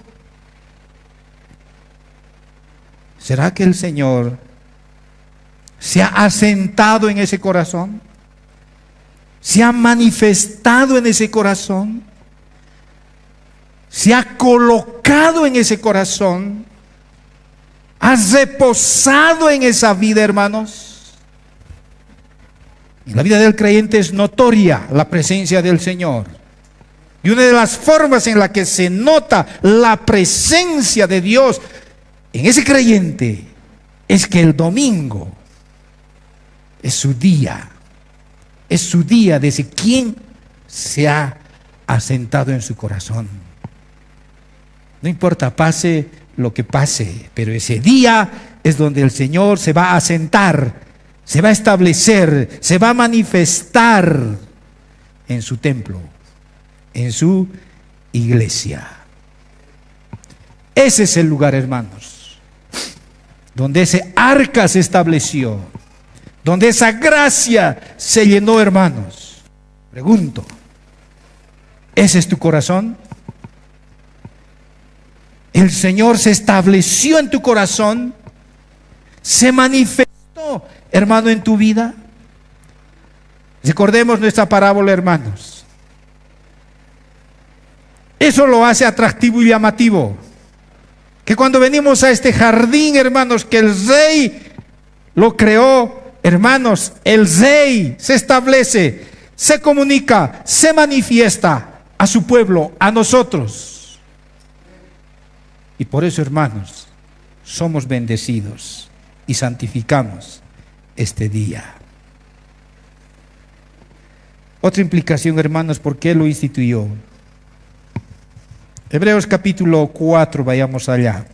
S1: ¿Será que el Señor se ha asentado en ese corazón, se ha manifestado en ese corazón, se ha colocado en ese corazón, ha reposado en esa vida, hermanos. En la vida del creyente es notoria la presencia del Señor. Y una de las formas en la que se nota la presencia de Dios en ese creyente es que el domingo es su día. Es su día desde quien se ha asentado en su corazón. No importa, pase lo que pase, pero ese día es donde el Señor se va a asentar, se va a establecer, se va a manifestar en su templo, en su iglesia. Ese es el lugar, hermanos, donde ese arca se estableció, donde esa gracia se llenó, hermanos. Pregunto, ¿ese es tu corazón? El Señor se estableció en tu corazón, se manifestó, hermano, en tu vida. Recordemos nuestra parábola, hermanos. Eso lo hace atractivo y llamativo. Que cuando venimos a este jardín, hermanos, que el Rey lo creó, hermanos, el Rey se establece, se comunica, se manifiesta a su pueblo, a nosotros. Y por eso, hermanos, somos bendecidos y santificamos este día. Otra implicación, hermanos, ¿por qué lo instituyó? Hebreos capítulo 4, vayamos allá.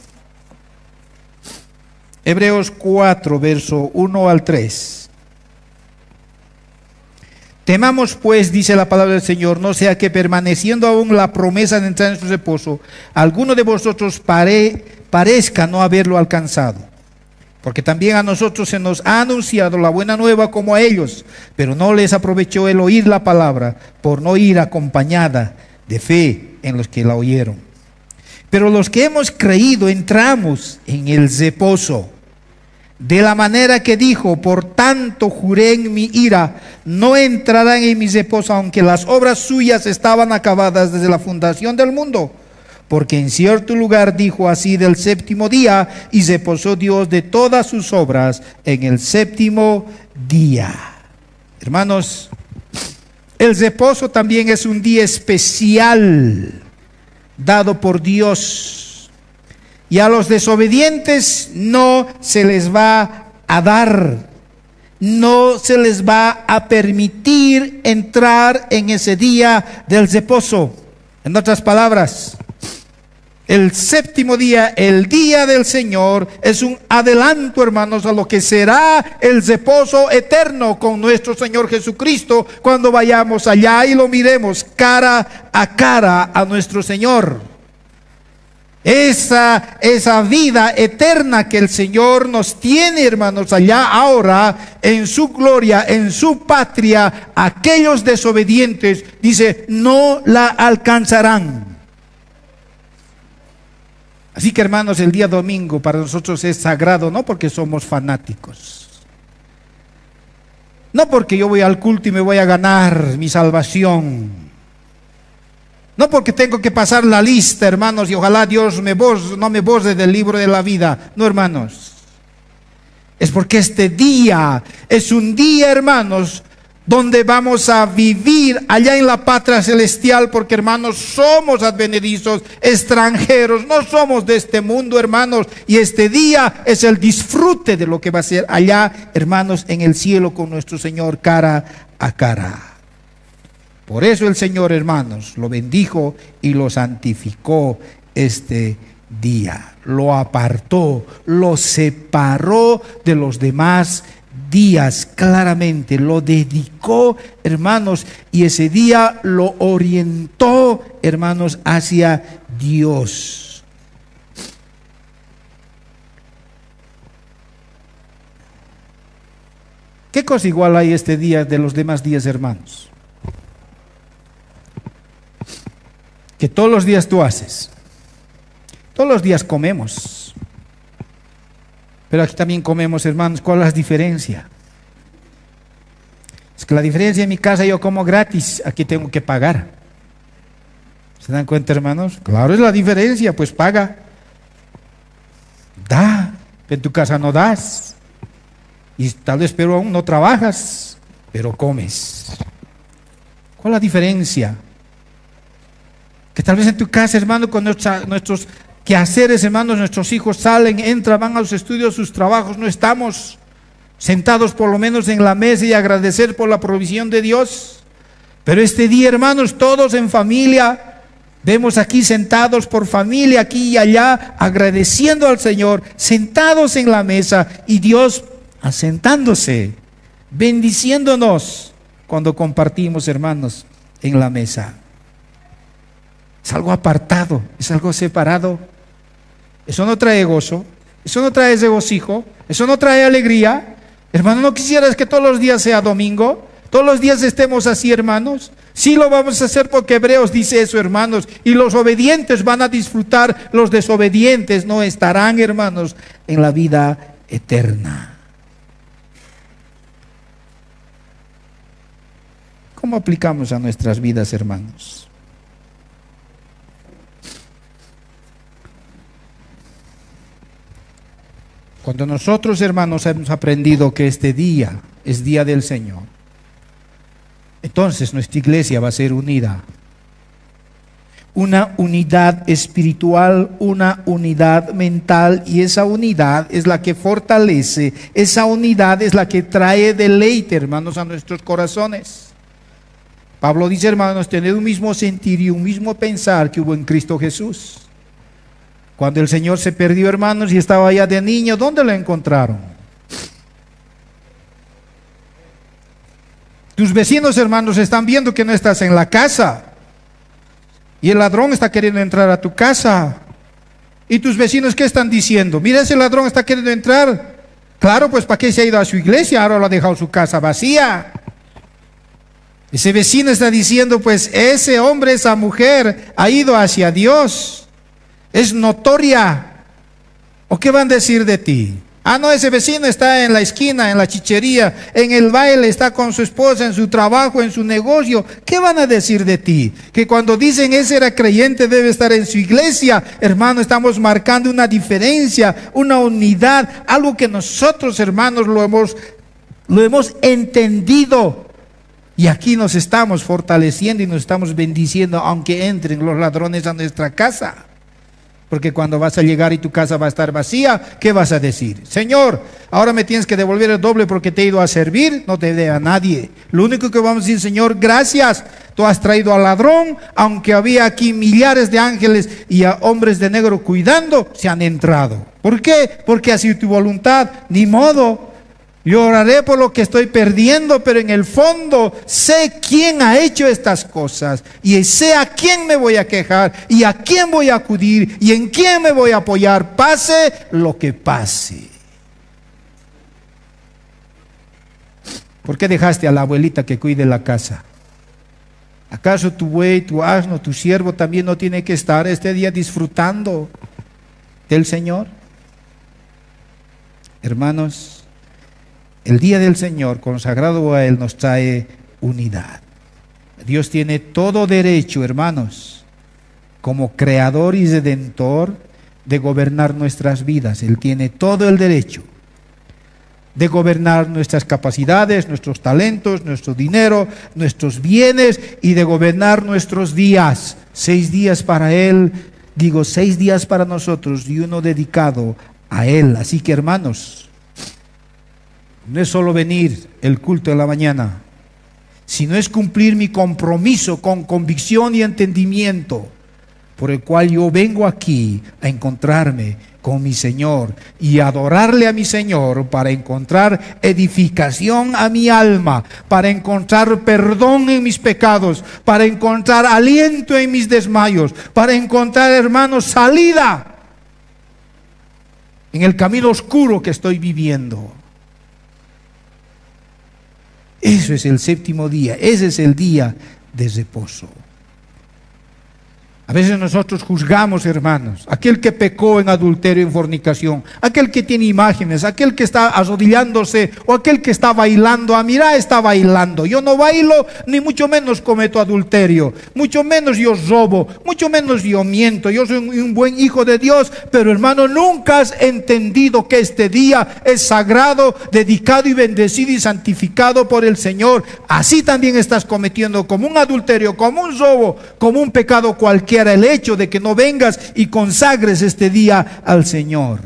S1: Hebreos 4, verso 1 al 3. Temamos pues, dice la palabra del Señor, no sea que permaneciendo aún la promesa de entrar en su reposo, alguno de vosotros parezca no haberlo alcanzado. Porque también a nosotros se nos ha anunciado la buena nueva como a ellos, pero no les aprovechó el oír la palabra, por no ir acompañada de fe en los que la oyeron. Pero los que hemos creído entramos en el reposo, de la manera que dijo, por tanto juré en mi ira, no entrarán en mi reposo, aunque las obras suyas estaban acabadas desde la fundación del mundo. Porque en cierto lugar dijo así del séptimo día, y reposó Dios de todas sus obras en el séptimo día. Hermanos, el reposo también es un día especial dado por Dios. Y a los desobedientes no se les va a dar, no se les va a permitir entrar en ese día del reposo. En otras palabras, el séptimo día, el día del Señor, es un adelanto, hermanos, a lo que será el reposo eterno con nuestro Señor Jesucristo cuando vayamos allá y lo miremos cara a nuestro Señor. Esa vida eterna que el Señor nos tiene, hermanos, allá ahora, en su gloria, en su patria, aquellos desobedientes, dice, no la alcanzarán. Así que, hermanos, el día domingo para nosotros es sagrado, no porque somos fanáticos, no porque yo voy al culto y me voy a ganar mi salvación, no porque tengo que pasar la lista, hermanos, y ojalá Dios no me borre del libro de la vida. No, hermanos. Es porque este día es un día, hermanos, donde vamos a vivir allá en la patria celestial, porque, hermanos, somos advenedizos, extranjeros, no somos de este mundo, hermanos, y este día es el disfrute de lo que va a ser allá, hermanos, en el cielo con nuestro Señor cara a cara. Por eso el Señor, hermanos, lo bendijo y lo santificó este día. Lo apartó, lo separó de los demás días, claramente. Lo dedicó, hermanos, y ese día lo orientó, hermanos, hacia Dios. ¿Qué cosa igual hay este día de los demás días, hermanos? Que todos los días tú haces. Todos los días comemos. Pero aquí también comemos, hermanos. ¿Cuál es la diferencia? Es que la diferencia en mi casa yo como gratis, aquí tengo que pagar. ¿Se dan cuenta, hermanos? Claro, es la diferencia, pues paga. Da, en tu casa no das. Y tal vez pero aún no trabajas, pero comes. ¿Cuál es la diferencia? Que tal vez en tu casa, hermano, con nuestros quehaceres, hermanos, nuestros hijos salen, entran, van a los estudios, sus trabajos, no estamos sentados por lo menos en la mesa y agradecer por la provisión de Dios. Pero este día, hermanos, todos en familia, vemos aquí sentados por familia, aquí y allá, agradeciendo al Señor, sentados en la mesa y Dios asentándose, bendiciéndonos cuando compartimos, hermanos, en la mesa. Es algo apartado, es algo separado. Eso no trae gozo, eso no trae regocijo, eso no trae alegría. Hermano, ¿no quisieras que todos los días sea domingo? Todos los días estemos así, hermanos. Sí lo vamos a hacer porque Hebreos dice eso, hermanos. Y los obedientes van a disfrutar, los desobedientes no estarán, hermanos, en la vida eterna. ¿Cómo aplicamos a nuestras vidas, hermanos? Cuando nosotros, hermanos, hemos aprendido que este día es día del Señor, entonces nuestra iglesia va a ser unida. Una unidad espiritual, una unidad mental, y esa unidad es la que fortalece, esa unidad es la que trae deleite, hermanos, a nuestros corazones. Pablo dice, hermanos, tener un mismo sentir y un mismo pensar que hubo en Cristo Jesús. Cuando el Señor se perdió, hermanos, y estaba allá de niño, ¿dónde lo encontraron? Tus vecinos, hermanos, están viendo que no estás en la casa. Y el ladrón está queriendo entrar a tu casa. ¿Y tus vecinos qué están diciendo? Mira, ese ladrón está queriendo entrar. Claro, pues ¿para qué se ha ido a su iglesia? Ahora lo ha dejado su casa vacía. Ese vecino está diciendo, pues ese hombre, esa mujer ha ido hacia Dios. Es notoria. ¿O qué van a decir de ti? Ah, no, ese vecino está en la esquina, en la chichería, en el baile, está con su esposa, en su trabajo, en su negocio. ¿Qué van a decir de ti? Que cuando dicen ese era creyente, debe estar en su iglesia. Hermano, estamos marcando una diferencia, una unidad, algo que nosotros, hermanos, lo hemos entendido. Y aquí nos estamos fortaleciendo y nos estamos bendiciendo, aunque entren los ladrones a nuestra casa. Porque cuando vas a llegar y tu casa va a estar vacía, ¿qué vas a decir? Señor, ahora me tienes que devolver el doble porque te he ido a servir. No te dé a nadie. Lo único que vamos a decir, Señor, gracias. Tú has traído al ladrón, aunque había aquí millares de ángeles y a hombres de negro cuidando, se han entrado. ¿Por qué? Porque ha sido tu voluntad. Ni modo. Yo oraré por lo que estoy perdiendo, pero en el fondo sé quién ha hecho estas cosas y sé a quién me voy a quejar y a quién voy a acudir y en quién me voy a apoyar, pase lo que pase. ¿Por qué dejaste a la abuelita que cuide la casa? ¿Acaso tu buey, tu asno, tu siervo también no tiene que estar este día disfrutando del Señor? Hermanos, el día del Señor consagrado a Él nos trae unidad. Dios tiene todo derecho, hermanos, como creador y redentor, de gobernar nuestras vidas. Él tiene todo el derecho de gobernar nuestras capacidades, nuestros talentos, nuestro dinero, nuestros bienes y de gobernar nuestros días. 6 días para Él, 6 días para nosotros y uno dedicado a Él. Así que, hermanos, no es solo venir el culto de la mañana, sino es cumplir mi compromiso con convicción y entendimiento, por el cual yo vengo aquí a encontrarme con mi Señor y adorarle a mi Señor para encontrar edificación a mi alma, para encontrar perdón en mis pecados, para encontrar aliento en mis desmayos, para encontrar, hermanos, salida en el camino oscuro que estoy viviendo. Eso es el séptimo día, ese es el día de reposo. A veces nosotros juzgamos, hermanos, aquel que pecó en adulterio, en fornicación, aquel que tiene imágenes, aquel que está arrodillándose o aquel que está bailando. Mira, está bailando. Yo no bailo, ni mucho menos cometo adulterio, mucho menos yo robo, mucho menos yo miento. Yo soy un buen hijo de Dios, pero hermano, nunca has entendido que este día es sagrado, dedicado y bendecido y santificado por el Señor. Así también estás cometiendo como un adulterio, como un robo, como un pecado cualquiera, el hecho de que no vengas y consagres este día al Señor.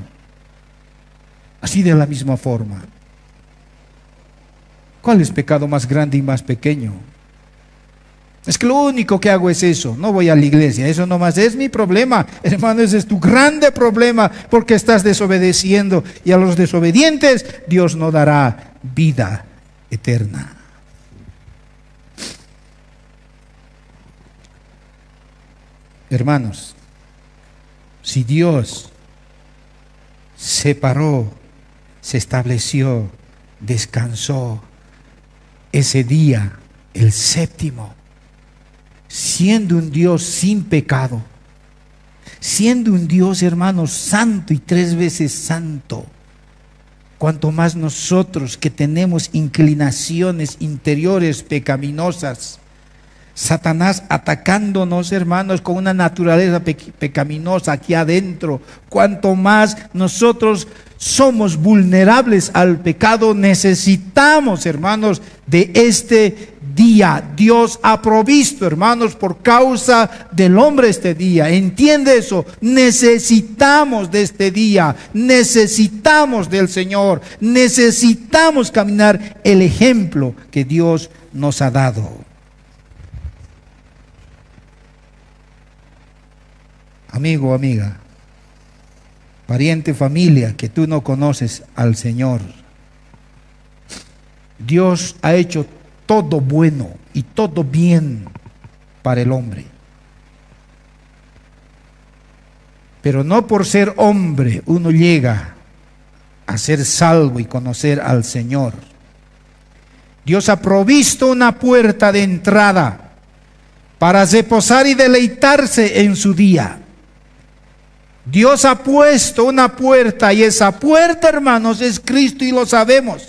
S1: Así de la misma forma, ¿cuál es pecado más grande y más pequeño? Es que lo único que hago es eso, no voy a la iglesia, eso nomás es mi problema. Hermano, ese es tu grande problema, porque estás desobedeciendo, y a los desobedientes Dios no dará vida eterna. Hermanos, si Dios separó, se estableció, descansó ese día, el séptimo, siendo un Dios sin pecado, siendo un Dios, hermanos, santo y 3 veces santo, cuanto más nosotros que tenemos inclinaciones interiores pecaminosas, Satanás atacándonos, hermanos, con una naturaleza pecaminosa aquí adentro. Cuanto más nosotros somos vulnerables al pecado, necesitamos, hermanos, de este día. Dios ha provisto, hermanos, por causa del hombre este día. ¿Entiende eso? Necesitamos de este día, necesitamos del Señor, necesitamos caminar el ejemplo que Dios nos ha dado. Amigo, amiga, pariente, familia, que tú no conoces al Señor, Dios ha hecho todo bueno y todo bien para el hombre. Pero no por ser hombre uno llega a ser salvo y conocer al Señor. Dios ha provisto una puerta de entrada para reposar y deleitarse en su día. Dios ha puesto una puerta, y esa puerta, hermanos, es Cristo, y lo sabemos.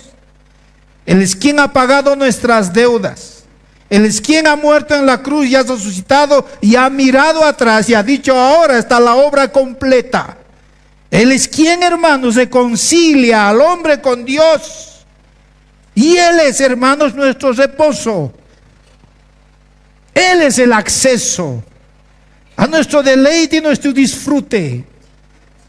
S1: Él es quien ha pagado nuestras deudas. Él es quien ha muerto en la cruz y ha resucitado y ha mirado atrás y ha dicho: ahora está la obra completa. Él es quien, hermanos, reconcilia al hombre con Dios. Y Él es, hermanos, nuestro reposo. Él es el acceso a nuestro deleite y nuestro disfrute.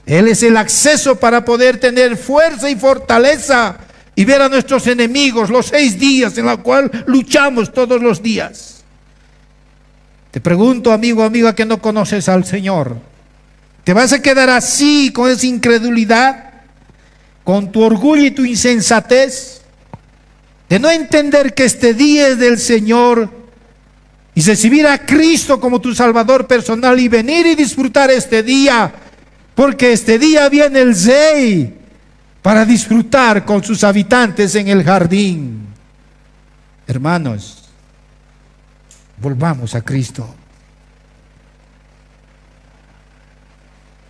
S1: Él es el acceso para poder tener fuerza y fortaleza y ver a nuestros enemigos los 6 días en los cuales luchamos todos los días. Te pregunto, amigo, amiga, que no conoces al Señor, ¿te vas a quedar así, con esa incredulidad, con tu orgullo y tu insensatez, de no entender que este día es del Señor, y recibir a Cristo como tu Salvador personal y venir y disfrutar este día? Porque este día viene el Rey para disfrutar con sus habitantes en el jardín. Hermanos, volvamos a Cristo.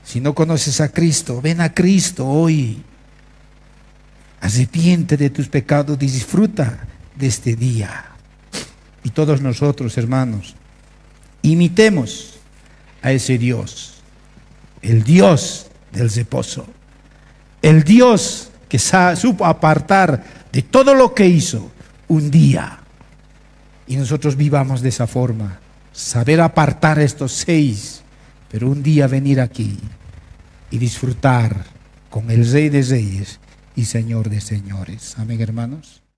S1: Si no conoces a Cristo, ven a Cristo hoy. Arrepiente de tus pecados y disfruta de este día. Y todos nosotros, hermanos, imitemos a ese Dios, el Dios del reposo, el Dios que supo apartar de todo lo que hizo un día. Y nosotros vivamos de esa forma, saber apartar estos 6, pero un día venir aquí y disfrutar con el Rey de Reyes y Señor de Señores. Amén, hermanos.